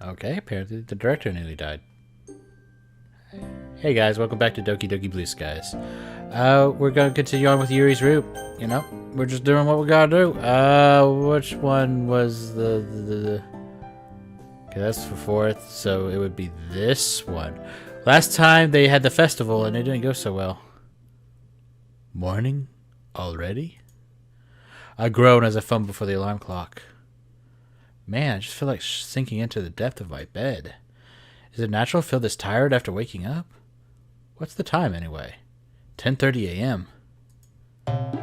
Okay, apparently the director nearly died. Hey guys, welcome back to Doki Doki Blue Skies. We're gonna continue on with Yuri's route. You know, we're just doing what we gotta do. Which one was the... Okay, that's for 4th, so it would be this one. Last time they had the festival and it didn't go so well. Morning? Already? I groan as I fumble for the alarm clock. Man, I just feel like sinking into the depth of my bed. Is it natural to feel this tired after waking up? What's the time anyway? 10:30 a.m.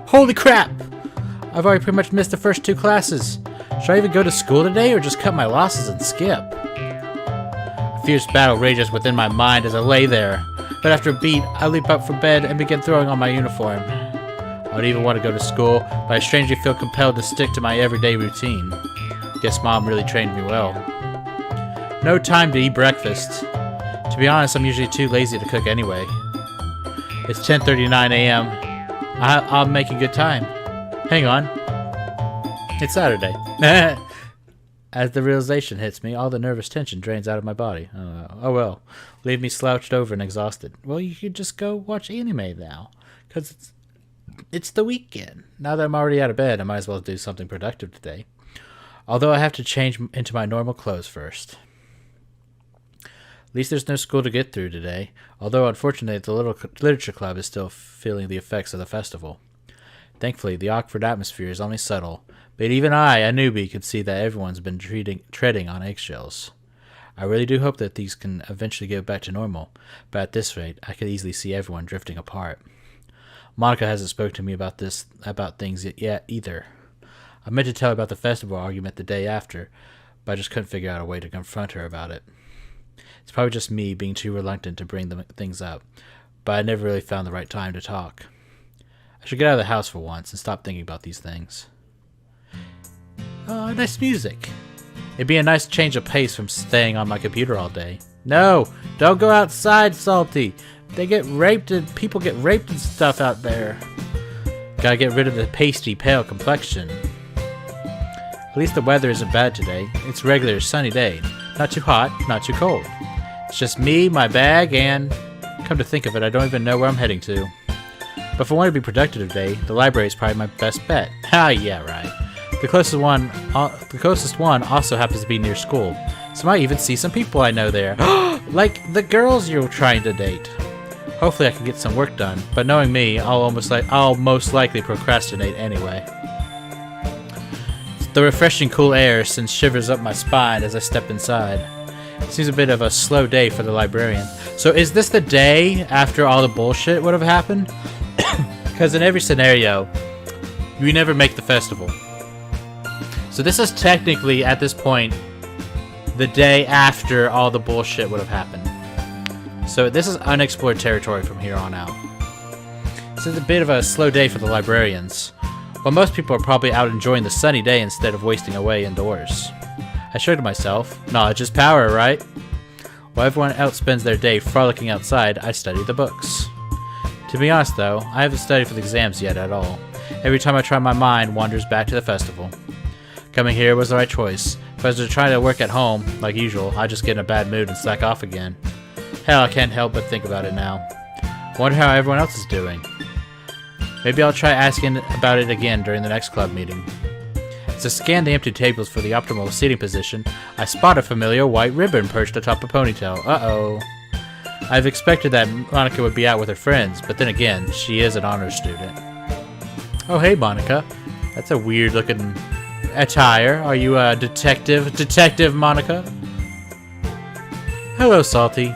Holy crap! I've already pretty much missed the first 2 classes. Should I even go to school today or just cut my losses and skip? A fierce battle rages within my mind as I lay there. But after a beat, I leap up from bed and begin throwing on my uniform. I don't even want to go to school, but I strangely feel compelled to stick to my everyday routine. Guess Mom really trained me well. No time to eat breakfast. To be honest, I'm usually too lazy to cook anyway. It's 10:39 a.m. I'll make a good time. Hang on. It's Saturday. As the realization hits me, all the nervous tension drains out of my body. Oh well. Leave me slouched over and exhausted. Well, you could just go watch anime now. Because it's the weekend. Now that I'm already out of bed, I might as well do something productive today. Although I have to change into my normal clothes first. At least there's no school to get through today, although unfortunately the literature club is still feeling the effects of the festival. Thankfully, the awkward atmosphere is only subtle, but even I, a newbie, could see that everyone's been treading on eggshells. I really do hope that these can eventually get back to normal, but at this rate, I could easily see everyone drifting apart. Monica hasn't spoken to me about things yet either. I meant to tell her about the festival argument the day after, but I just couldn't figure out a way to confront her about it. It's probably just me being too reluctant to bring things up, but I never really found the right time to talk. I should get out of the house for once and stop thinking about these things. Oh, nice music. It'd be a nice change of pace from staying on my computer all day. No, don't go outside, Salty. They get raped and people get raped and stuff out there. Gotta get rid of the pasty, pale complexion. At least the weather isn't bad today. It's a regular sunny day. Not too hot, not too cold. It's just me, my bag, and... Come to think of it, I don't even know where I'm heading to. But if I want to be productive today, the library is probably my best bet. Ah, yeah, right. The closest one also happens to be near school, so I might even see some people I know there. Like the girls you're trying to date. Hopefully I can get some work done, but knowing me, I'll most likely procrastinate anyway. The refreshing cool air sends shivers up my spine as I step inside. It seems a bit of a slow day for the librarian. So is this the day after all the bullshit would have happened? Because in every scenario, we never make the festival. So this is technically, at this point, the day after all the bullshit would have happened. So this is unexplored territory from here on out. This is a bit of a slow day for the librarians. While most people are probably out enjoying the sunny day instead of wasting away indoors. I shrugged myself. Knowledge is power, right? While everyone else spends their day frolicking outside, I study the books. To be honest though, I haven't studied for the exams yet at all. Every time I try, my mind wanders back to the festival. Coming here was the right choice. If I was to try to work at home, like usual, I'd just get in a bad mood and slack off again. Hell, I can't help but think about it now. Wonder how everyone else is doing. Maybe I'll try asking about it again during the next club meeting. As I scan the empty tables for the optimal seating position, I spot a familiar white ribbon perched atop a ponytail. Uh-oh. I've expected that Monica would be out with her friends, but then again, she is an honors student. Oh, hey, Monica. That's a weird-looking attire. Are you a detective? Detective Monica? Hello, Salty.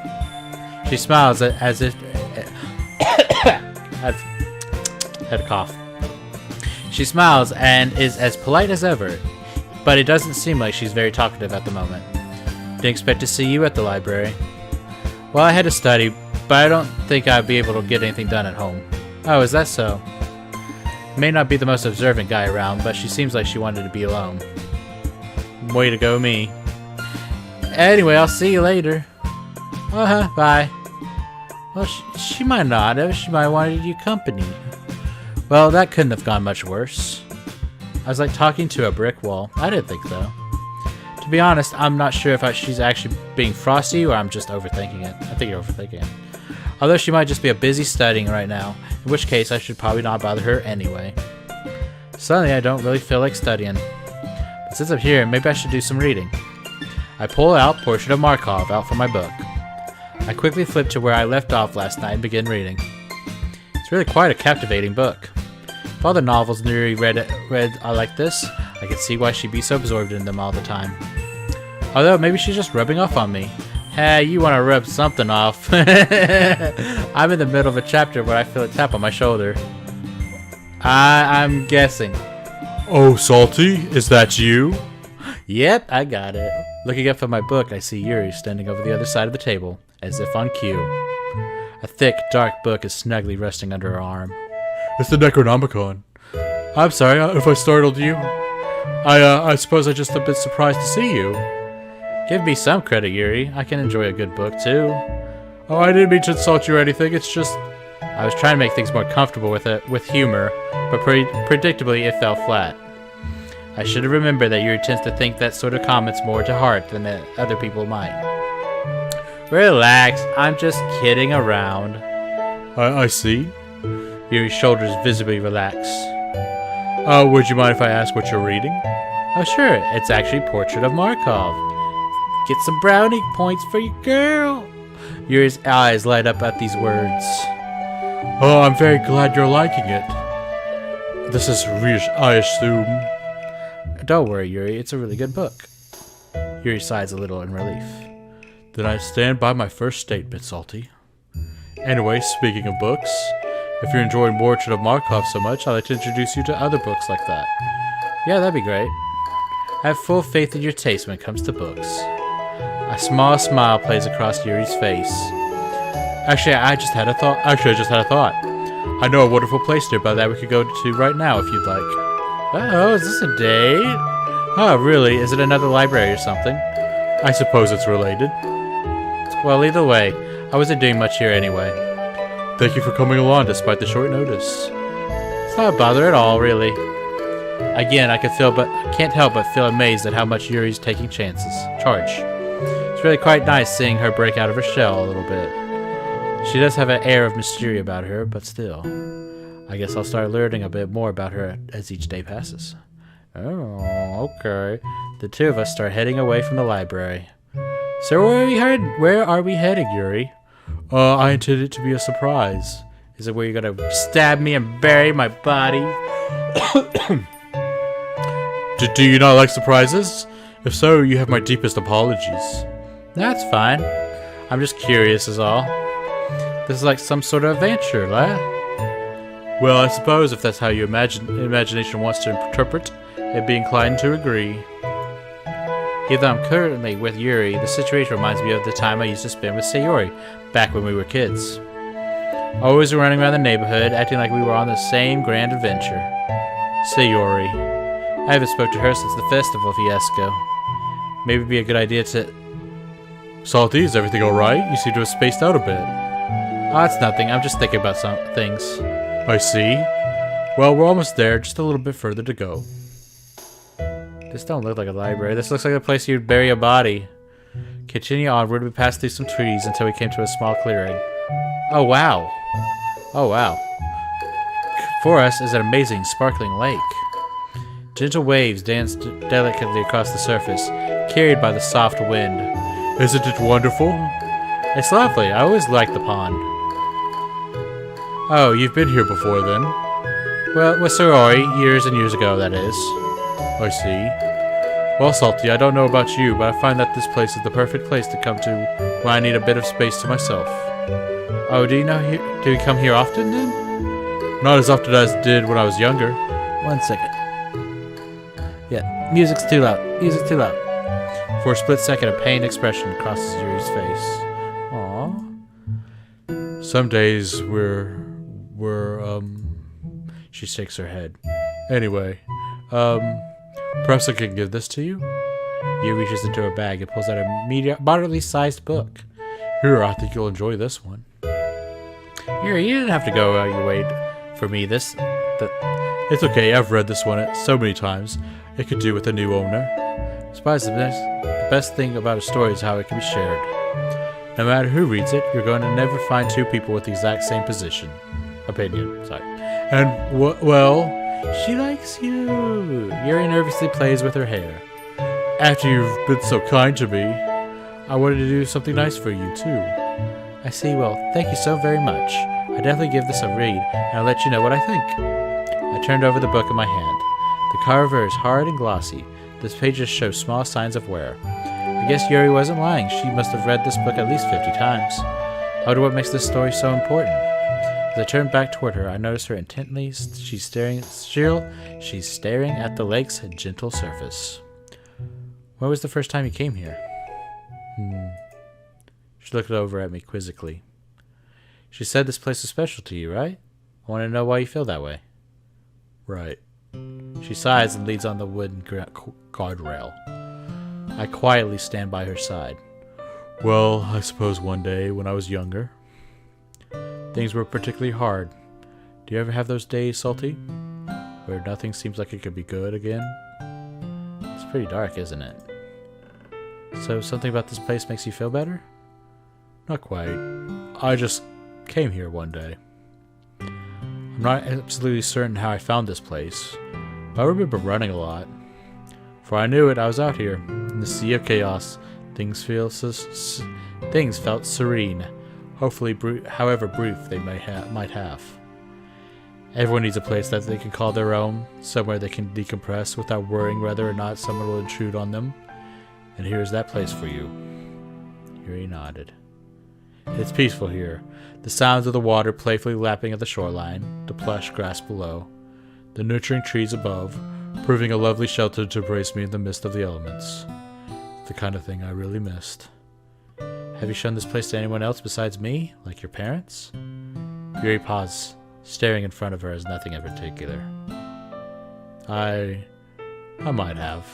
She smiles as if... I've had a cough. She smiles and is as polite as ever, but it doesn't seem like she's very talkative at the moment. Didn't expect to see you at the library. Well, I had to study, but I don't think I'd be able to get anything done at home. Oh, is that so? May not be the most observant guy around, but she seems like she wanted to be alone. Way to go, me. Anyway, I'll see you later. Bye. Well, she might not have. She might have wanted you company. Well, that couldn't have gone much worse. I was like talking to a brick wall. I didn't think, though. To be honest, I'm not sure if she's actually being frosty or I'm just overthinking it. I think you're overthinking it. Although she might just be busy studying right now, in which case I should probably not bother her anyway. Suddenly I don't really feel like studying. But since I'm here, maybe I should do some reading. I pull out Portrait of Markov out from my book. I quickly flip to where I left off last night and begin reading. It's really quite a captivating book. If all the novels Yuri read are like this, I can see why she'd be so absorbed in them all the time. Although maybe she's just rubbing off on me. Hey, you want to rub something off. I'm in the middle of a chapter where I feel a tap on my shoulder. I'm guessing. Oh, Salty, is that you? Yep, I got it. Looking up from my book, I see Yuri standing over the other side of the table, as if on cue. A thick, dark book is snugly resting under her arm. It's the Necronomicon. I'm sorry if I startled you. I suppose I'm just a bit surprised to see you. Give me some credit, Yuri. I can enjoy a good book, too. Oh, I didn't mean to insult you or anything. It's just... I was trying to make things more comfortable with humor, but predictably it fell flat. I should have remembered that Yuri tends to think that sort of comments more to heart than other people might. Relax, I'm just kidding around. I see. Yuri's shoulders visibly relax. Would you mind if I ask what you're reading? Oh sure, it's actually Portrait of Markov. Get some brownie points for your girl. Yuri's eyes light up at these words. Oh, I'm very glad you're liking it. This is I assume. Don't worry, Yuri, it's a really good book. Yuri sighs a little in relief. Then I stand by my first statement, Salty. Anyway, speaking of books, if you're enjoying Portrait of Markov so much, I'd like to introduce you to other books like that. Yeah, that'd be great. I have full faith in your taste when it comes to books. A small smile plays across Yuri's face. Actually, I just had a thought. I know a wonderful place nearby that we could go to right now if you'd like. Oh, is this a date? Oh, really? Is it another library or something? I suppose it's related. Well, either way, I wasn't doing much here anyway. Thank you for coming along despite the short notice. It's not a bother at all, really. Again, I can't help but feel amazed at how much Yuri's taking charge. It's really quite nice seeing her break out of her shell a little bit. She does have an air of mystery about her, but still. I guess I'll start learning a bit more about her as each day passes. Oh, okay. The two of us start heading away from the library. So where are we heading, Yuri? I intended it to be a surprise. Is it where you're gonna stab me and bury my body? Do you not like surprises? If so, you have my deepest apologies. That's fine. I'm just curious is all. This is like some sort of adventure, lad. Well, I suppose if that's how your imagination wants to interpret, I'd be inclined to agree. Even though I'm currently with Yuri, the situation reminds me of the time I used to spend with Sayori, back when we were kids. Always running around the neighborhood, acting like we were on the same grand adventure. Sayori. I haven't spoke to her since the festival fiasco. Maybe it'd be a good idea to... Salty, is everything alright? You seem to have spaced out a bit. Oh, it's nothing. I'm just thinking about some things. I see. Well, we're almost there. Just a little bit further to go. This don't look like a library. This looks like a place you'd bury a body. Continue onward. We passed through some trees until we came to a small clearing. Oh, wow. Oh, wow. Before us is an amazing, sparkling lake. Gentle waves dance delicately across the surface, carried by the soft wind. Isn't it wonderful? It's lovely. I always liked the pond. Oh, you've been here before then? Well, with Sayori, years and years ago, that is. I see. Well, Salty, I don't know about you, but I find that this place is the perfect place to come to when I need a bit of space to myself. Oh, do you come here often then? Not as often as I did when I was younger. 1 second. Yeah, music's too loud. Music's too loud. For a split second, a pained expression crosses Yuri's face. Aww. Some days she shakes her head. Anyway, perhaps I can give this to you? Yuri reaches into her bag and pulls out a moderately sized book. Here, I think you'll enjoy this one. Yuri, you didn't have to go out your way for me It's okay, I've read this one so many times. It could do with a new owner. Surprise, the best thing about a story is how it can be shared. No matter who reads it, you're going to never find two people with the exact same opinion. Sorry. And, well, she likes you. Yuri nervously plays with her hair. After you've been so kind to me, I wanted to do something nice for you, too. I see. Well, thank you so very much. I definitely give this a read, and I'll let you know what I think. I turned over the book in my hand. The cover is hard and glossy. The pages show small signs of wear. I guess Yuri wasn't lying. She must have read this book at least 50 times. I wonder what makes this story so important. As I turned back toward her, I noticed her intently. She's staring at the lake's gentle surface. When was the first time you came here? She looked over at me quizzically. She said this place is special to you, right? I want to know why you feel that way. Right. She sighs and leans on the wooden guardrail. I quietly stand by her side. Well, I suppose one day when I was younger, things were particularly hard. Do you ever have those days, Salty? Where nothing seems like it could be good again? It's pretty dark, isn't it? So something about this place makes you feel better? Not quite. I just came here one day. I'm not absolutely certain how I found this place, but I remember running a lot. Before I knew it, I was out here, in the sea of chaos. Things felt serene, hopefully, however brief they might have. Everyone needs a place that they can call their own, somewhere they can decompress without worrying whether or not someone will intrude on them. And here's that place for you. Yuri nodded. It's peaceful here. The sounds of the water playfully lapping at the shoreline, the plush grass below, the nurturing trees above, proving a lovely shelter to embrace me in the midst of the elements. The kind of thing I really missed. Have you shown this place to anyone else besides me, like your parents? Yuri paused, staring in front of her as nothing in particular. I might have.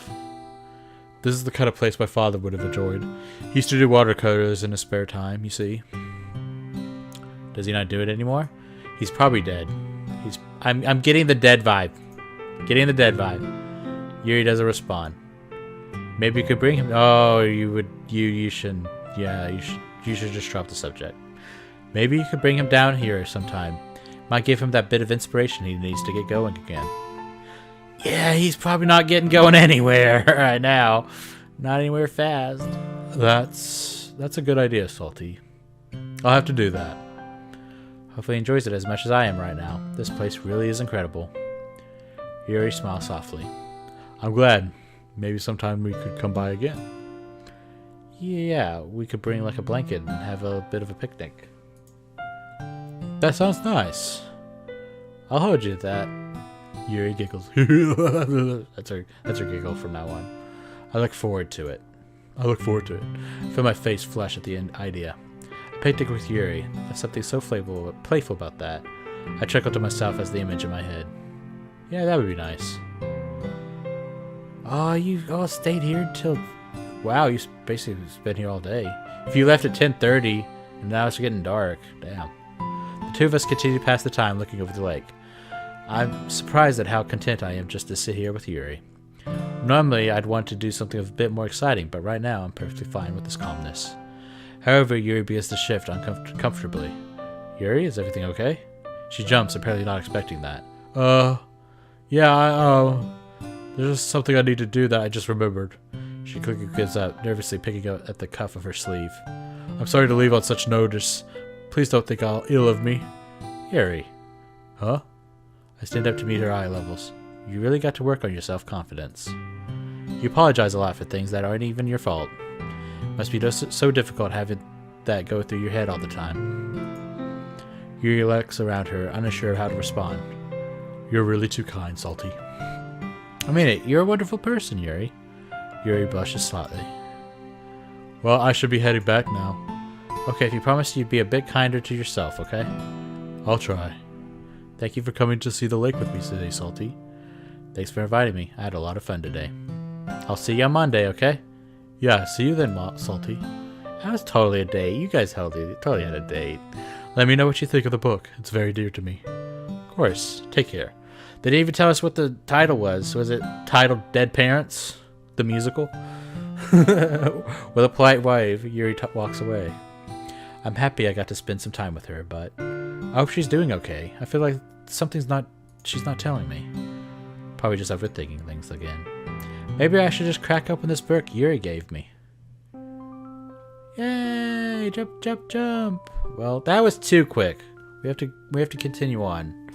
This is the kind of place my father would have enjoyed. He used to do watercolors in his spare time, you see. Does he not do it anymore? He's probably dead. I'm getting the dead vibe. Yuri doesn't respond. Maybe you could bring him. Oh, you shouldn't. Yeah, you should just drop the subject. Maybe you could bring him down here sometime. Might give him that bit of inspiration he needs to get going again. Yeah, he's probably not getting going anywhere right now. Not anywhere fast. That's a good idea, Salty. I'll have to do that. Hopefully he enjoys it as much as I am right now. This place really is incredible. Yuri smiled softly. I'm glad. Maybe sometime we could come by again. Yeah, we could bring like a blanket and have a bit of a picnic. That sounds nice. I'll hold you to that. Yuri giggles. That's her giggle from now on. I look forward to it. I feel my face flush at the idea. A picnic with Yuri. There's something so playful about that. I chuckled to myself as the image in my head. Yeah, that would be nice. Oh, you all stayed here till... Wow, you basically been here all day. If you left at 10:30, and now it's getting dark. Damn. The two of us continued to pass the time looking over the lake. I'm surprised at how content I am just to sit here with Yuri. Normally, I'd want to do something a bit more exciting, but right now I'm perfectly fine with this calmness. However, Yuri begins to shift uncomfortably. Yuri, is everything okay? She jumps, apparently not expecting that. Yeah, there's something I need to do that I just remembered. She quickly gets up, nervously picking up at the cuff of her sleeve. I'm sorry to leave on such notice. Please don't think ill of me. Yuri. Huh? I stand up to meet her eye levels. You really got to work on your self-confidence. You apologize a lot for things that aren't even your fault. Must be so difficult having that go through your head all the time. Yuri looks around her, unsure how to respond. You're really too kind, Salty. I mean it. You're a wonderful person, Yuri. Yuri blushes slightly. Well, I should be heading back now. Okay, if you promise you'd be a bit kinder to yourself, okay? I'll try. Thank you for coming to see the lake with me today, Salty. Thanks for inviting me. I had a lot of fun today. I'll see you on Monday, okay? Yeah, see you then, Salty. That was totally a date. You guys totally had a date. Let me know what you think of the book. It's very dear to me. Of course. Take care. They didn't even tell us what the title was. Was it titled Dead Parents? the musical. With a polite wave, Yuri walks away. I'm happy I got to spend some time with her, but I hope she's doing okay. I feel like she's not telling me. Probably just overthinking things again. Maybe I should just crack open this book Yuri gave me. Yay! Jump, jump, jump! Well, that was too quick. We have to continue on.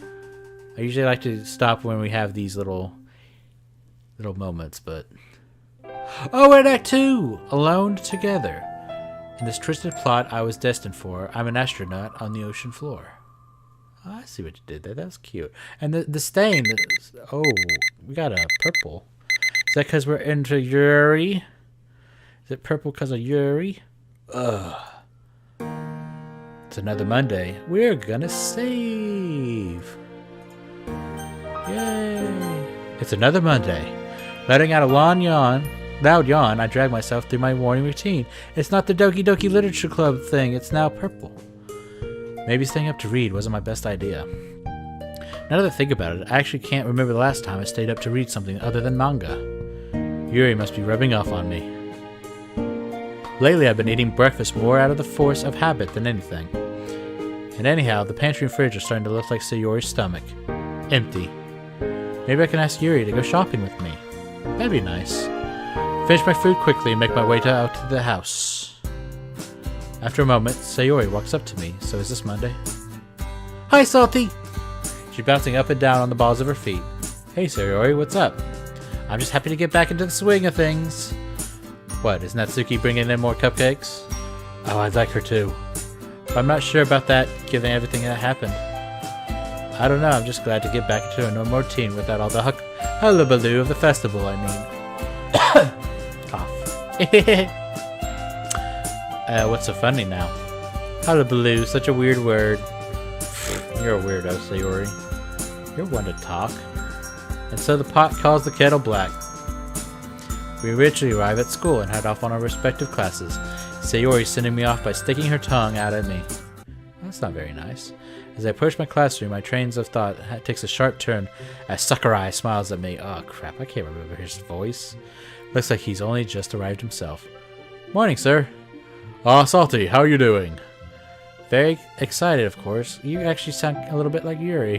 I usually like to stop when we have these little moments, but oh, we're in Act 2! Alone together. In this twisted plot I was destined for, I'm an astronaut on the ocean floor. Oh, I see what you did there. That was cute. And the stain. Oh, we got a purple. Is that because we're into Yuri? Is it purple because of Yuri? Ugh. It's another Monday. We're gonna save. Yay. It's another Monday. Letting out a loud yawn, I drag myself through my morning routine. It's not the Doki Doki Literature Club thing. It's now purple. Maybe staying up to read wasn't my best idea. Now that I think about it, I actually can't remember the last time I stayed up to read something other than manga. Yuri must be rubbing off on me. Lately I've been eating breakfast more out of the force of habit than anything. And anyhow, the pantry and fridge are starting to look like Sayori's stomach. Empty. Maybe I can ask Yuri to go shopping with me. That'd be nice. Finish my food quickly and make my way out to the house. After a moment, Sayori walks up to me. So is this Monday? Hi, Salty! She's bouncing up and down on the balls of her feet. Hey, Sayori, what's up? I'm just happy to get back into the swing of things. What, is Natsuki bringing in more cupcakes? Oh, I'd like her too. But I'm not sure about that, given everything that happened. I don't know, I'm just glad to get back into a normal routine without all the hullabaloo of the festival, I mean. Cough. What's so funny now? Hullabaloo, such a weird word. You're a weirdo, Sayori. You're one to talk. And so the pot calls the kettle black. We eventually arrive at school and head off on our respective classes. Sayori sending me off by sticking her tongue out at me. That's not very nice. As I approach my classroom, my trains of thought takes a sharp turn as Sakurai smiles at me. Oh crap, I can't remember his voice. Looks like he's only just arrived himself. Morning, sir. Salty, how are you doing? Very excited, of course. You actually sound a little bit like Yuri.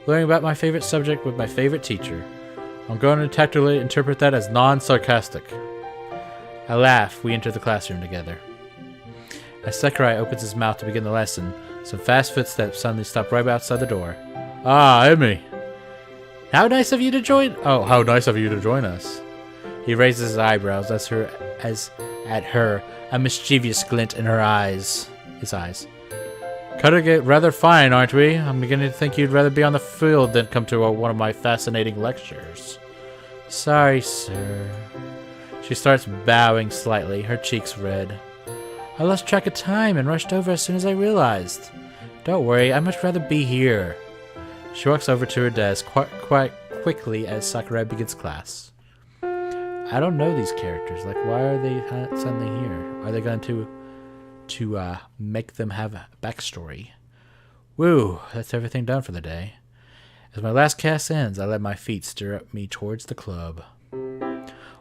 Learning about my favorite subject with my favorite teacher. I'm going to tactfully interpret that as non-sarcastic. I laugh. We enter the classroom together. As Sakurai opens his mouth to begin the lesson, some fast footsteps suddenly stop right outside the door. Ah, Emmy. How nice of you to join. Oh, how nice of you to join us. He raises his eyebrows as at her, a mischievous glint in her eyes. His eyes. Cutting it rather fine, aren't we? I'm beginning to think you'd rather be on the field than come to one of my fascinating lectures. Sorry, sir. She starts bowing slightly, her cheeks red. I lost track of time and rushed over as soon as I realized. Don't worry, I'd much rather be here. She walks over to her desk quite quickly as Sakurai begins class. I don't know these characters. Like, why are they suddenly here? Are they going to make them have a backstory? Woo, that's everything done for the day. As my last cast ends, I let my feet stir me towards the club.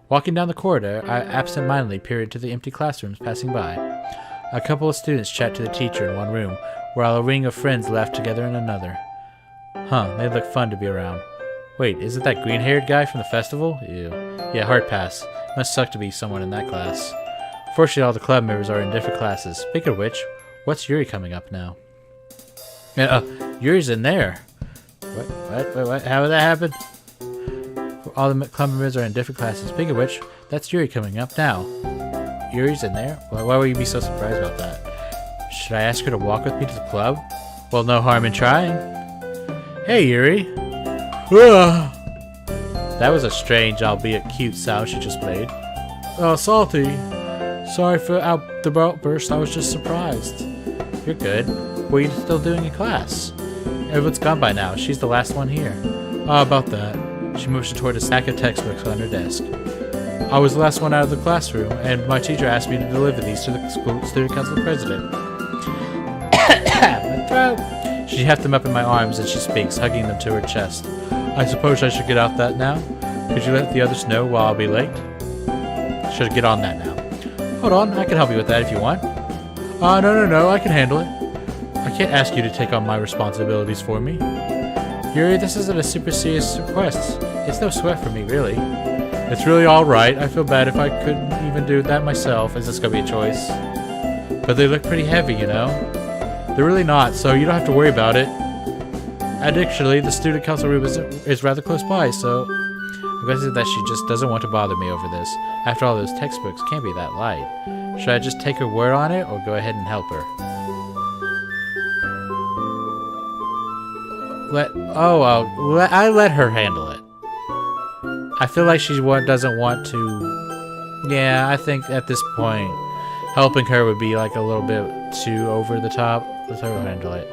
Walking down the corridor, I absent-mindedly peer into the empty classrooms passing by. A couple of students chat to the teacher in one room, while a ring of friends laugh together in another. Huh, they look fun to be around. Wait, is it that green-haired guy from the festival? Ew. Yeah, hard pass. Must suck to be someone in that class. Fortunately, all the club members are in different classes. Speaking of which, what's Yuri coming up now? Yuri's in there. What? How did that happen? All the club members are in different classes. Speaking of which, that's Yuri coming up now. Yuri's in there? Why would you be so surprised about that? Should I ask her to walk with me to the club? Well, no harm in trying. Hey, Yuri. That was a strange, albeit cute sound she just played. Salty. Sorry for the outburst, I was just surprised. You're good. What are you still doing in class? Everyone's gone by now. She's the last one here. About that. She motioned toward a stack of textbooks on her desk. I was the last one out of the classroom, and my teacher asked me to deliver these to the student council president. My throat! She heft them up in my arms as she speaks, hugging them to her chest. I suppose I should get out that now? Could you let the others know while I'll be late? Should get on that now. Hold on, I can help you with that if you want. No, I can handle it. I can't ask you to take on my responsibilities for me. Yuri, this isn't a super serious request. It's no sweat for me, really. It's really alright. I feel bad if I couldn't even do that myself. Is this gonna be a choice? But they look pretty heavy, you know? They're really not, so you don't have to worry about it. Additionally, the student council room is rather close by, so I'm guessing that she just doesn't want to bother me over this. After all, those textbooks can't be that light. Should I just take her word on it, or go ahead and help her? I let her handle it. I feel like she doesn't want to... Yeah, I think at this point, helping her would be like a little bit too over the top. Let her handle it.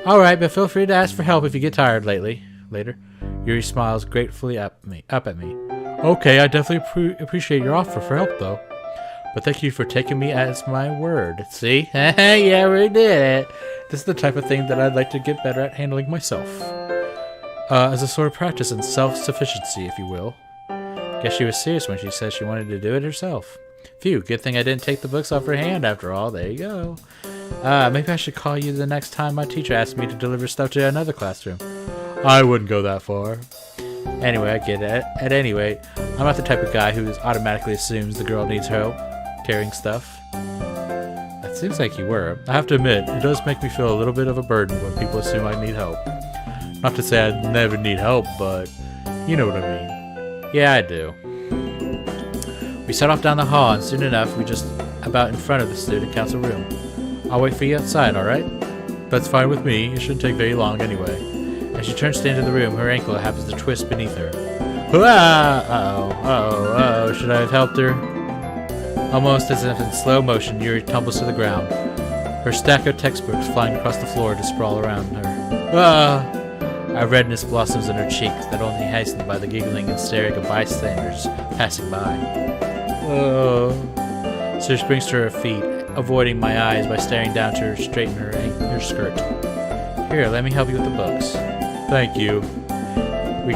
Alright, but feel free to ask for help if you get tired later. Yuri smiles gratefully up at me. Okay, I definitely appreciate your offer for help, though. But thank you for taking me as my word. See? Yeah, we did it. This is the type of thing that I'd like to get better at handling myself. As a sort of practice in self-sufficiency, if you will. Guess she was serious when she said she wanted to do it herself. Phew, good thing I didn't take the books off her hand after all. There you go. Maybe I should call you the next time my teacher asks me to deliver stuff to another classroom. I wouldn't go that far. Anyway, I get it. At any rate, I'm not the type of guy who automatically assumes the girl needs help carrying stuff. It seems like you were. I have to admit, it does make me feel a little bit of a burden when people assume I need help. Not to say I never need help, but you know what I mean. Yeah, I do. We set off down the hall, and soon enough, we just about in front of the student council room. I'll wait for you outside, alright? That's fine with me. It shouldn't take very long anyway. As she turns to enter the room, her ankle happens to twist beneath her. Uh-oh. Should I have helped her? Almost as if in slow motion, Yuri tumbles to the ground. Her stack of textbooks flying across the floor to sprawl around her. A redness blossoms in her cheeks that only hastened by the giggling and staring of bystanders passing by. So she springs to her feet, avoiding my eyes by staring down to her, straighten her skirt. Here, let me help you with the books. Thank you. We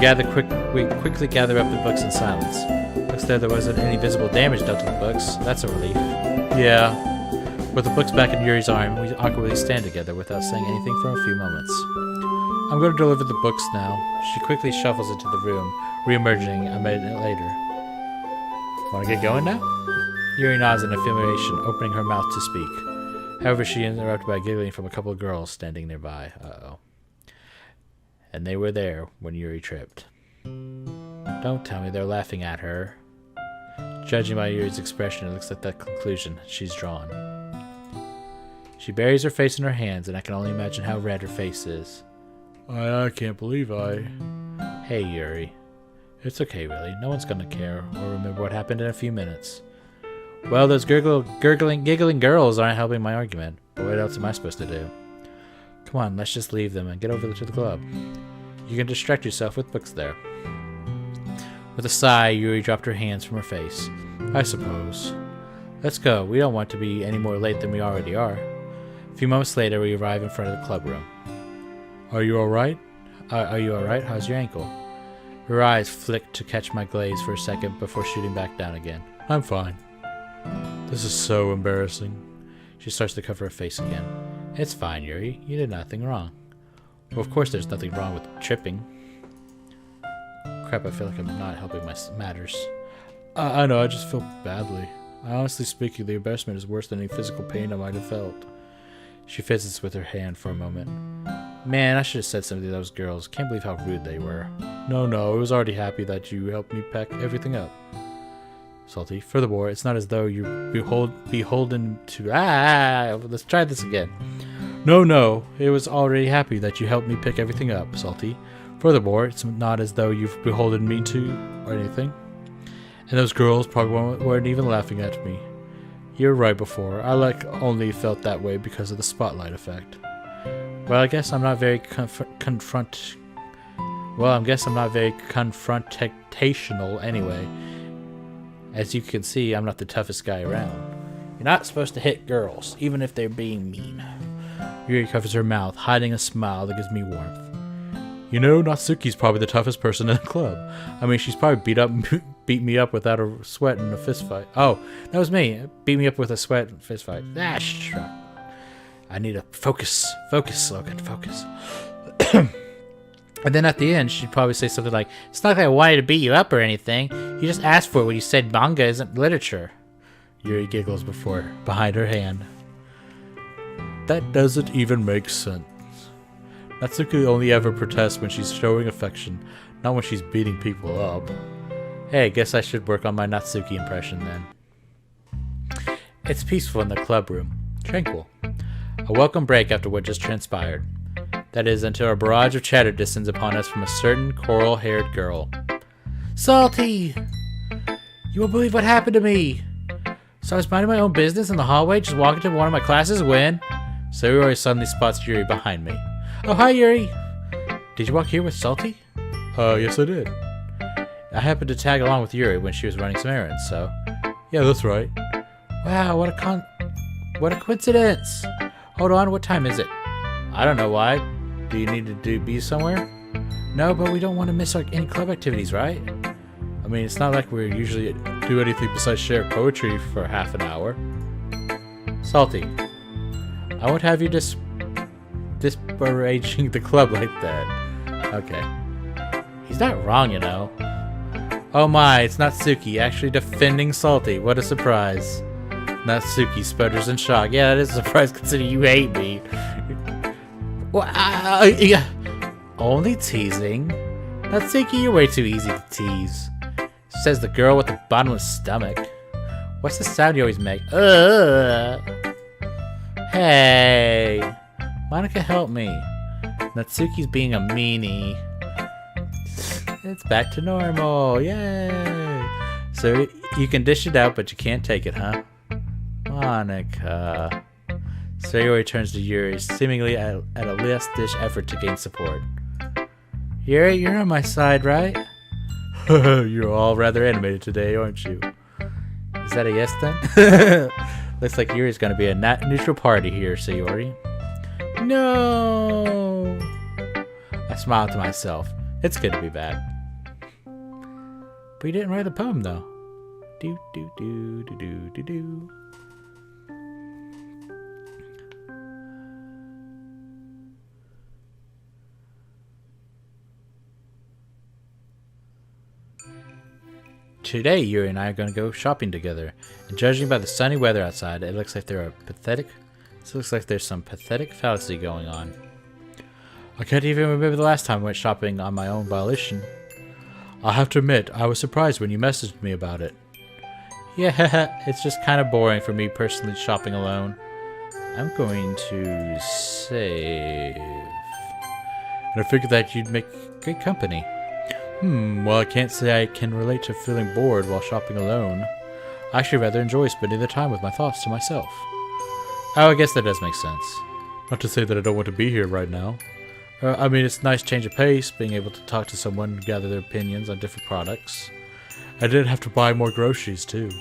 quickly gather up the books in silence. Looks there wasn't any visible damage done to the books. That's a relief. Yeah. With the books back in Yuri's arm, we awkwardly stand together without saying anything for a few moments. I'm going to deliver the books now. She quickly shuffles into the room, re-emerging a minute later. Want to get going now? Yuri nods in affirmation, opening her mouth to speak. However, she interrupted by giggling from a couple of girls standing nearby. Uh-oh. And they were there when Yuri tripped. Don't tell me they're laughing at her. Judging by Yuri's expression, it looks like that conclusion she's drawn. She buries her face in her hands, and I can only imagine how red her face is. I can't believe Hey, Yuri. It's okay, really. No one's gonna care or remember what happened in a few minutes. Well, those giggling girls aren't helping my argument. But what else am I supposed to do? Come on, let's just leave them and get over to the club. You can distract yourself with books there. With a sigh, Yuri dropped her hands from her face. I suppose. Let's go. We don't want to be any more late than we already are. A few moments later, we arrive in front of the club room. Are you alright? How's your ankle? Her eyes flicked to catch my gaze for a second before shooting back down again. I'm fine. This is so embarrassing. She starts to cover her face again. It's fine, Yuri. You did nothing wrong. Well, of course there's nothing wrong with tripping. Crap, I feel like I'm not helping my matters. I know, I just feel badly. Honestly speaking, the embarrassment is worse than any physical pain I might have felt. She fizzes with her hand for a moment. Man, I should have said something to those girls. Can't believe how rude they were. No, I was already happy that you helped me pack everything up. Salty. Furthermore, it's not as though you're beholden to... let's try this again. No, it was already happy that you helped me pick everything up, Salty. Furthermore, it's not as though you've beholden me to or anything. And those girls probably weren't even laughing at me. You're right before. I only felt that way because of the spotlight effect. Well, I guess I'm not very confrontational anyway. As you can see, I'm not the toughest guy around. You're not supposed to hit girls, even if they're being mean. Yuri covers her mouth, hiding a smile that gives me warmth. You know, Natsuki's probably the toughest person in the club. I mean, she's probably beat me up without a sweat in a fist fight. Oh, that was me. Beat me up with a sweat and fist fight. Ah, sure. I need to focus. Focus, Logan. Focus. And then at the end, she'd probably say something like, "It's not like I wanted to beat you up or anything. You just asked for it when you said manga isn't literature." Yuri giggles behind her hand. That doesn't even make sense. Natsuki only ever protests when she's showing affection, not when she's beating people up. Hey, guess I should work on my Natsuki impression then. It's peaceful in the club room. Tranquil. A welcome break after what just transpired. That is, until a barrage of chatter descends upon us from a certain coral-haired girl. Salty! You won't believe what happened to me! So I was minding my own business in the hallway, just walking to one of my classes when... Sayori suddenly spots Yuri behind me. Oh, hi, Yuri! Did you walk here with Salty? Yes I did. I happened to tag along with Yuri when she was running some errands, so... Yeah, that's right. Wow, what a coincidence! Hold on, what time is it? I don't know why. Do you need to be somewhere? No, but we don't want to miss any club activities, right? I mean, it's not like we usually do anything besides share poetry for half an hour. Salty, I won't have you disparaging the club like that. Okay. He's not wrong, you know. Oh my, it's Natsuki actually defending Salty. What a surprise. Natsuki sputters in shock. Yeah, that is a surprise considering you hate me. Well, yeah. Only teasing. Natsuki, you're way too easy to tease. Says the girl with the bottomless stomach. What's the sound you always make? Hey. Monica, help me. Natsuki's being a meanie. It's back to normal. Yay. So you can dish it out, but you can't take it, huh? Monica. Sayori turns to Yuri, seemingly at a last-ditch effort to gain support. Yuri, you're on my side, right? You're all rather animated today, aren't you? Is that a yes then? Looks like Yuri's gonna be a neutral party here, Sayori. No! I smiled to myself. It's good to be back. But you didn't write the poem, though. Do do do do do do do. Today, Yuri and I are going to go shopping together, and judging by the sunny weather outside, it looks like there's some pathetic fallacy going on. I can't even remember the last time I went shopping on my own volition. I'll have to admit, I was surprised when you messaged me about it. Yeah, it's just kind of boring for me personally shopping alone. I'm going to save. And I figured that you'd make great company. Well, I can't say I can relate to feeling bored while shopping alone. I actually rather enjoy spending the time with my thoughts to myself. Oh, I guess that does make sense. Not to say that I don't want to be here right now. I mean, it's a nice change of pace, being able to talk to someone and gather their opinions on different products. I did have to buy more groceries, too.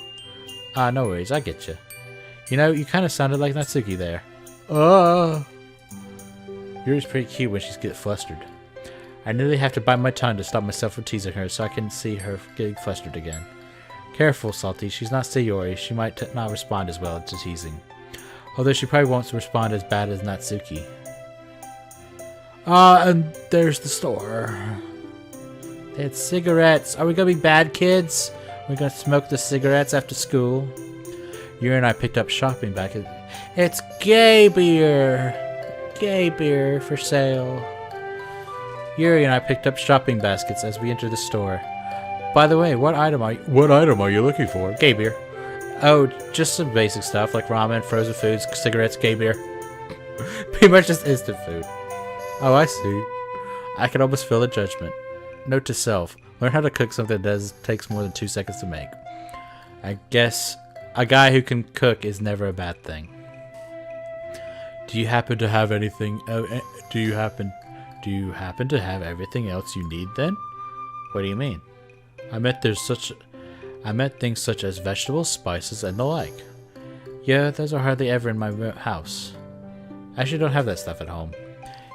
No worries, I get you. You know, you kind of sounded like Natsuki there. Yuri's pretty cute when she gets flustered. I nearly have to bite my tongue to stop myself from teasing her so I can see her getting flustered again. Careful, Salty, she's not Sayori. She might not respond as well to teasing. Although she probably won't respond as bad as Natsuki. And there's the store. They had cigarettes. Are we gonna be bad kids? We're gonna smoke the cigarettes after school. Yuri and I picked up shopping back at... It's gay beer! Gay beer for sale. Yuri and I picked up shopping baskets as we entered the store. By the way, what item are you looking for? Gay beer. Oh, just some basic stuff like ramen, frozen foods, cigarettes, gay beer. Pretty much just instant food. Oh, I see. I can almost feel the judgment. Note to self, learn how to cook something that takes more than 2 seconds to make. I guess a guy who can cook is never a bad thing. Do you happen to have anything... Do you happen to have everything else you need then? What do you mean? I meant things such as vegetables, spices, and the like. Yeah, those are hardly ever in my house. I actually don't have that stuff at home.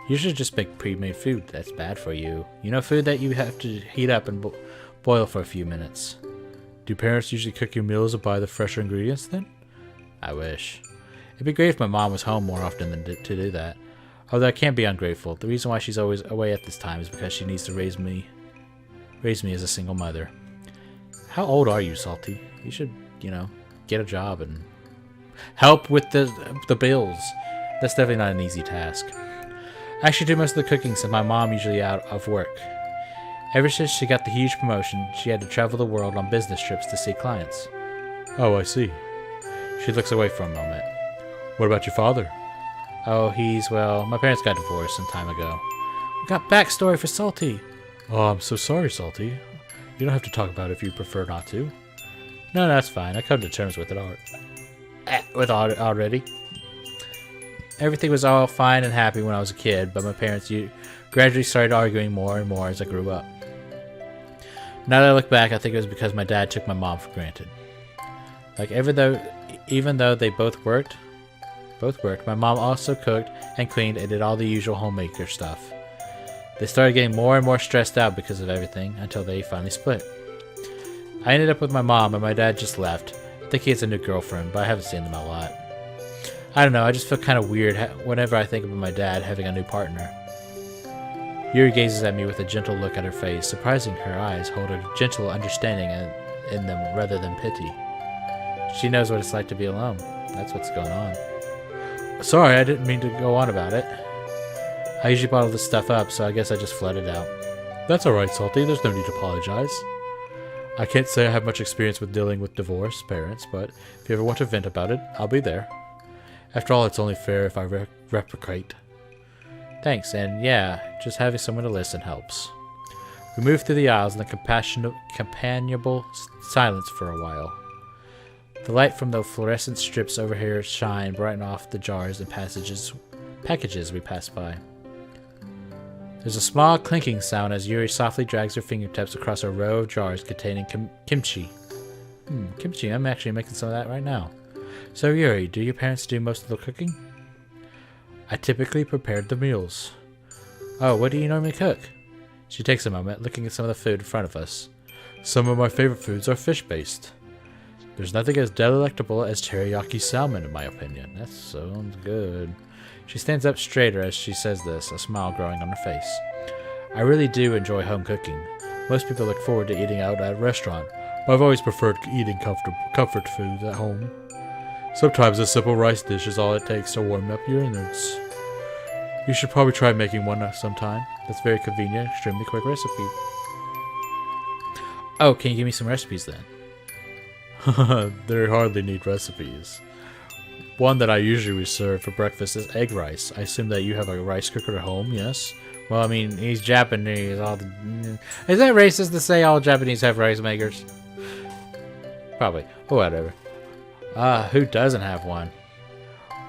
You should just make pre-made food. That's bad for you. You know, food that you have to heat up and boil for a few minutes. Do parents usually cook your meals or buy the fresher ingredients then? I wish. It'd be great if my mom was home more often than to do that. Although I can't be ungrateful. The reason why she's always away at this time is because she needs to raise me as a single mother. How old are you, Salty? You should, get a job and help with the bills. That's definitely not an easy task. I actually do most of the cooking since my mom usually out of work. Ever since she got the huge promotion, she had to travel the world on business trips to see clients. Oh, I see. She looks away for a moment. What about your father? Oh, my parents got divorced some time ago. We got backstory for Salty. Oh, I'm so sorry, Salty. You don't have to talk about it if you prefer not to. No, that's fine. I come to terms with it already. Everything was all fine and happy when I was a kid, but my parents gradually started arguing more and more as I grew up. Now that I look back, I think it was because my dad took my mom for granted. Even though they both worked, my mom also cooked and cleaned and did all the usual homemaker stuff. They started getting more and more stressed out because of everything until they finally split. I ended up with my mom and my dad just left. I think he has a new girlfriend, but I haven't seen them a lot. I don't know, I just feel kind of weird whenever I think about my dad having a new partner. Yuri gazes at me with a gentle look at her face, surprising her eyes hold a gentle understanding in them rather than pity. She knows what it's like to be alone. That's what's going on. Sorry, I didn't mean to go on about it. I usually bottle this stuff up, so I guess I just flooded out. That's alright, Salty. There's no need to apologize. I can't say I have much experience with dealing with divorced parents, but if you ever want to vent about it, I'll be there. After all, it's only fair if I reciprocate. Thanks, and yeah, just having someone to listen helps. We moved through the aisles in the companionable silence for a while. The light from the fluorescent strips over here shine brighten off the jars and packages we pass by. There's a small clinking sound as Yuri softly drags her fingertips across a row of jars containing kimchi. Kimchi, I'm actually making some of that right now. So Yuri, do your parents do most of the cooking? I typically prepared the meals. Oh, what do you normally cook? She takes a moment, looking at some of the food in front of us. Some of my favorite foods are fish-based. There's nothing as delectable as teriyaki salmon, in my opinion. That sounds good. She stands up straighter as she says this, a smile growing on her face. I really do enjoy home cooking. Most people look forward to eating out at a restaurant, but I've always preferred eating comfort food at home. Sometimes a simple rice dish is all it takes to warm up your innards. You should probably try making one sometime. That's a very convenient, extremely quick recipe. Oh, can you give me some recipes then? They hardly need recipes. One that I usually serve for breakfast is egg rice. I assume that you have a rice cooker at home, yes? Well, I mean, he's Japanese. Is that racist to say all Japanese have rice makers? Probably. Oh, whatever. Who doesn't have one?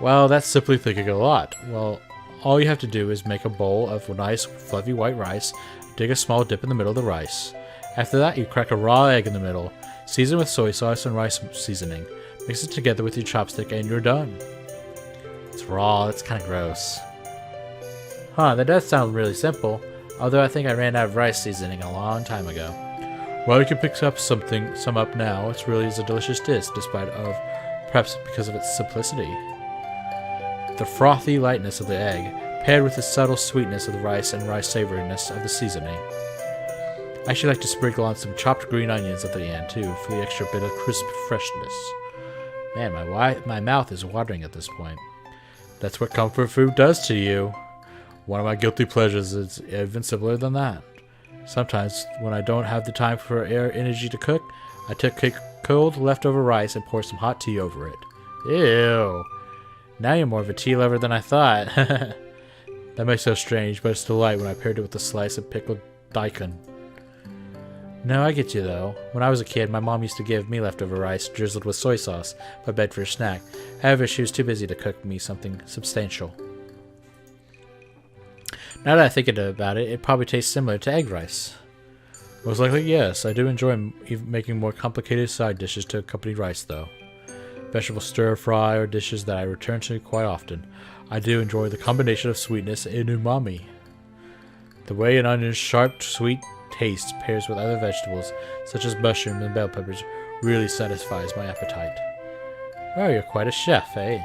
Well, that's simply thinking a lot. Well, all you have to do is make a bowl of nice, fluffy white rice, dig a small dip in the middle of the rice. After that, you crack a raw egg in the middle, season with soy sauce and rice seasoning. Mix it together with your chopstick and you're done. It's raw, that's kind of gross. Huh, that does sound really simple, although I think I ran out of rice seasoning a long time ago. Well, you can pick up some up now. It really is a delicious dish, perhaps because of its simplicity. The frothy lightness of the egg, paired with the subtle sweetness of the rice and rice savoriness of the seasoning. I actually like to sprinkle on some chopped green onions at the end too, for the extra bit of crisp freshness. Man, my mouth is watering at this point. That's what comfort food does to you. One of my guilty pleasures is even simpler than that. Sometimes, when I don't have the time for energy to cook, I take cold leftover rice and pour some hot tea over it. Ew. Now you're more of a tea lover than I thought. That may sound strange, but it's delight when I paired it with a slice of pickled daikon. No, I get you though. When I was a kid, my mom used to give me leftover rice drizzled with soy sauce by bed for a snack. However, she was too busy to cook me something substantial. Now that I think about it, it probably tastes similar to egg rice. Most likely, yes. I do enjoy making more complicated side dishes to accompany rice, though. vegetable stir-fry, or dishes that I return to quite often. I do enjoy the combination of sweetness and umami. The way an onion's sharp, sweet taste pairs with other vegetables, such as mushrooms and bell peppers, really satisfies my appetite. Well, you're quite a chef, eh?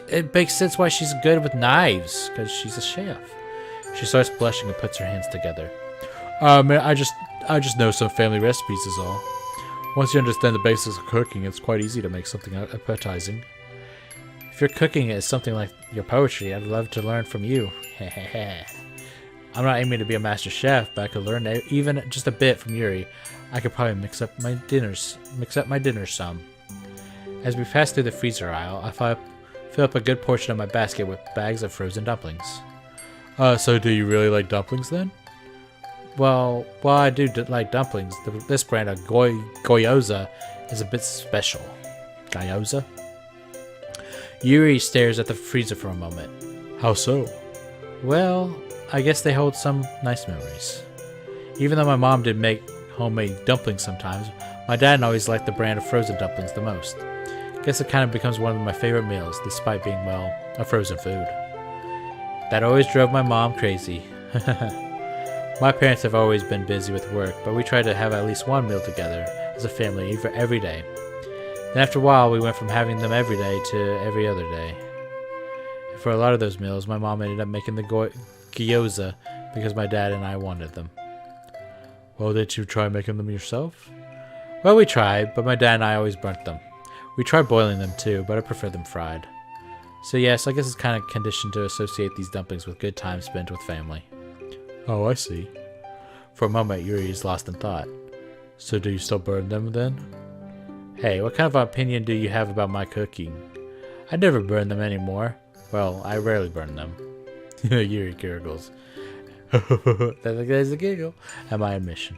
It makes sense why she's good with knives, because she's a chef. She starts blushing and puts her hands together. Man, I just know some family recipes is all. Once you understand the basics of cooking, it's quite easy to make something appetizing. If your cooking is something like your poetry, I'd love to learn from you. I'm not aiming to be a master chef, but I could learn even just a bit from Yuri. I could probably mix up my dinners some. As we pass through the freezer aisle, I fill up a good portion of my basket with bags of frozen dumplings. So do you really like dumplings then? Well, while I do like dumplings, this brand of gyoza is a bit special. Gyoza? Yuri stares at the freezer for a moment. How so? Well, I guess they hold some nice memories. Even though my mom did make homemade dumplings sometimes, my dad always liked the brand of frozen dumplings the most. Guess it kind of becomes one of my favorite meals, despite being, well, a frozen food. That always drove my mom crazy. My parents have always been busy with work, but we try to have at least one meal together as a family every day. Then after a while, we went from having them every day to every other day. And for a lot of those meals, my mom ended up making the gyoza because my dad and I wanted them. Well, did you try making them yourself? Well, we tried, but my dad and I always burnt them. We tried boiling them too, but I prefer them fried. So yes, I guess it's kind of conditioned to associate these dumplings with good time spent with family. Oh, I see. For a moment, Yuri is lost in thought. So do you still burn them then? Hey, what kind of opinion do you have about my cooking? I never burn them anymore. Well, I rarely burn them. Yuri gurgles. There's a giggle at my admission.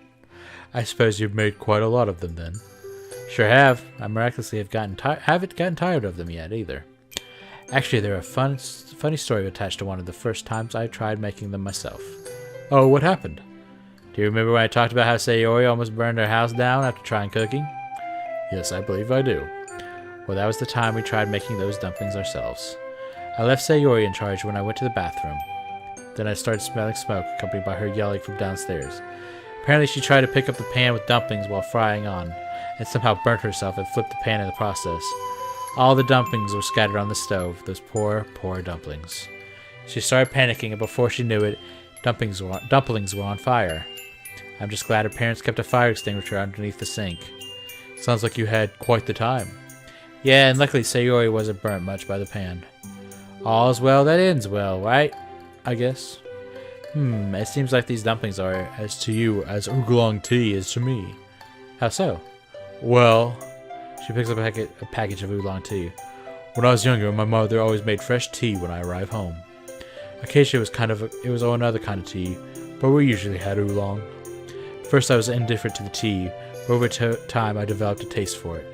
I suppose you've made quite a lot of them then. Sure have. I miraculously haven't gotten tired of them yet either. Actually, they're a funny story attached to one of the first times I tried making them myself. Oh, what happened? Do you remember when I talked about how Sayori almost burned her house down after trying cooking? Yes, I believe I do. Well, that was the time we tried making those dumplings ourselves. I left Sayori in charge when I went to the bathroom. Then I started smelling smoke, accompanied by her yelling from downstairs. Apparently she tried to pick up the pan with dumplings while frying on, and somehow burnt herself and flipped the pan in the process. All the dumplings were scattered on the stove, those poor, poor dumplings. She started panicking, and before she knew it, dumplings were on fire. I'm just glad her parents kept a fire extinguisher underneath the sink. Sounds like you had quite the time. Yeah, and luckily Sayori wasn't burnt much by the pan. All's well that ends well, right? I guess. It seems like these dumplings are as to you as oolong tea is to me. How so? Well, she picks up a package of oolong tea. When I was younger, my mother always made fresh tea when I arrived home. Occasionally it was another kind of tea, but we usually had oolong. First I was indifferent to the tea, but over time I developed a taste for it.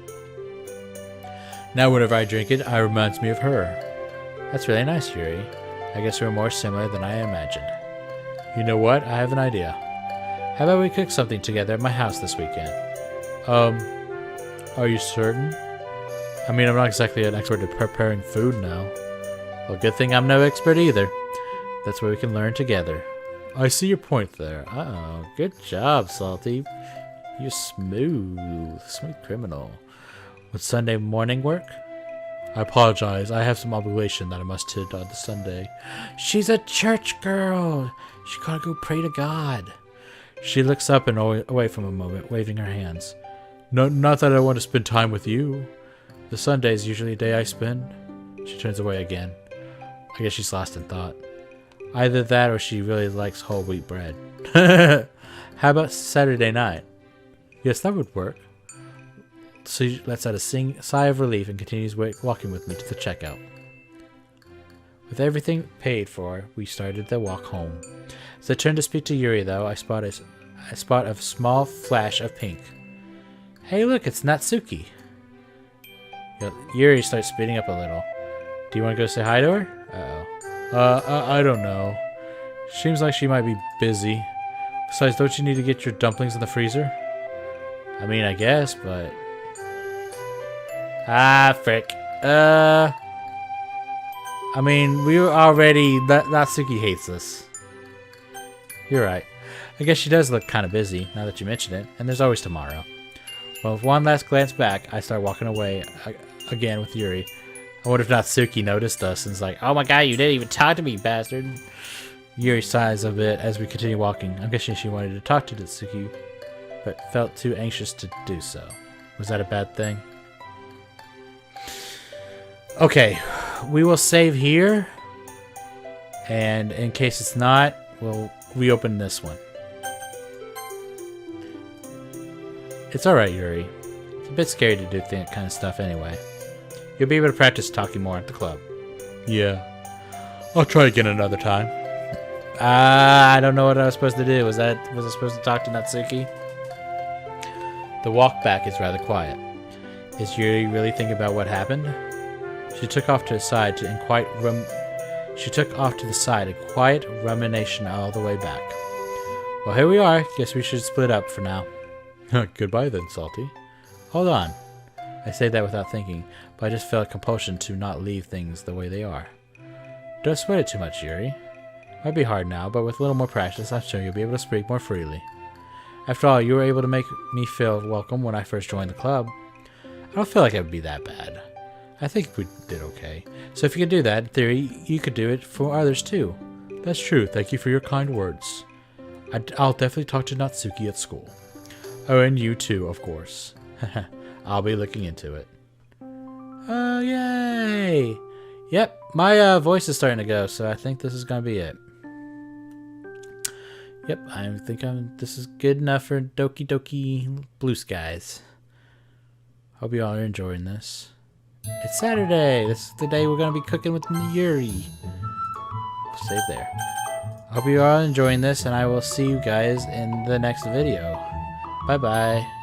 Now whenever I drink it, it reminds me of her. That's really nice, Yuri. I guess we're more similar than I imagined. You know what? I have an idea. How about we cook something together at my house this weekend? Are you certain? I mean, I'm not exactly an expert at preparing food now. Well, good thing I'm no expert either. That's where we can learn together. I see your point there. Uh-oh. Good job, Salty. You're smooth. Smooth criminal. Would Sunday morning work? I apologize. I have some obligation that I must tend on the Sunday. She's a church girl. She gotta go pray to God. She looks up and away from a moment, waving her hands. No, not that I want to spend time with you. The Sunday is usually a day I spend. She turns away again. I guess she's lost in thought. Either that or she really likes whole wheat bread. How about Saturday night? Yes, that would work. So she lets out a sigh of relief and continues walking with me to the checkout. With everything paid for, we started the walk home. As I turned to speak to Yuri, though, I spot a small flash of pink. Hey, look, it's Natsuki. Yuri starts speeding up a little. Do you want to go say hi to her? Uh-oh. I don't know. Seems like she might be busy. Besides, don't you need to get your dumplings in the freezer? I mean, I guess, but... Ah, frick. I mean, we were already... Natsuki hates us. You're right. I guess she does look kind of busy, now that you mention it, and there's always tomorrow. Well, with one last glance back, I start walking away again with Yuri. I wonder if Natsuki noticed us and is like, oh my god, you didn't even talk to me, bastard. Yuri sighs a bit as we continue walking. I'm guessing she wanted to talk to Natsuki, but felt too anxious to do so. Was that a bad thing? Okay, we will save here, and in case it's not, we'll reopen this one. It's alright, Yuri. It's a bit scary to do that kind of stuff anyway. You'll be able to practice talking more at the club. Yeah. I'll try again another time. I don't know what I was supposed to do. Was I supposed to talk to Natsuki? The walk back is rather quiet. Is Yuri really thinking about what happened? She took off to the side in quiet rumination all the way back. Well, here we are. Guess we should split up for now. Goodbye then, Salty. Hold on. I say that without thinking, but I just felt a compulsion to not leave things the way they are. Don't sweat it too much, Yuri. Might be hard now, but with a little more practice, I'm sure you'll be able to speak more freely. After all, you were able to make me feel welcome when I first joined the club. I don't feel like it would be that bad. I think we did okay. So if you could do that, in theory, you could do it for others too. That's true. Thank you for your kind words. I'll definitely talk to Natsuki at school. Oh, and you too, of course. I'll be looking into it. Oh, yay! Yep, my voice is starting to go, so I think this is going to be it. Yep, I think this is good enough for Doki Doki Blue Skies. Hope you all are enjoying this. It's Saturday. This is the day we're going to be cooking with Yuri. Save there. Hope you are all enjoying this, and I will see you guys in the next video. Bye-bye.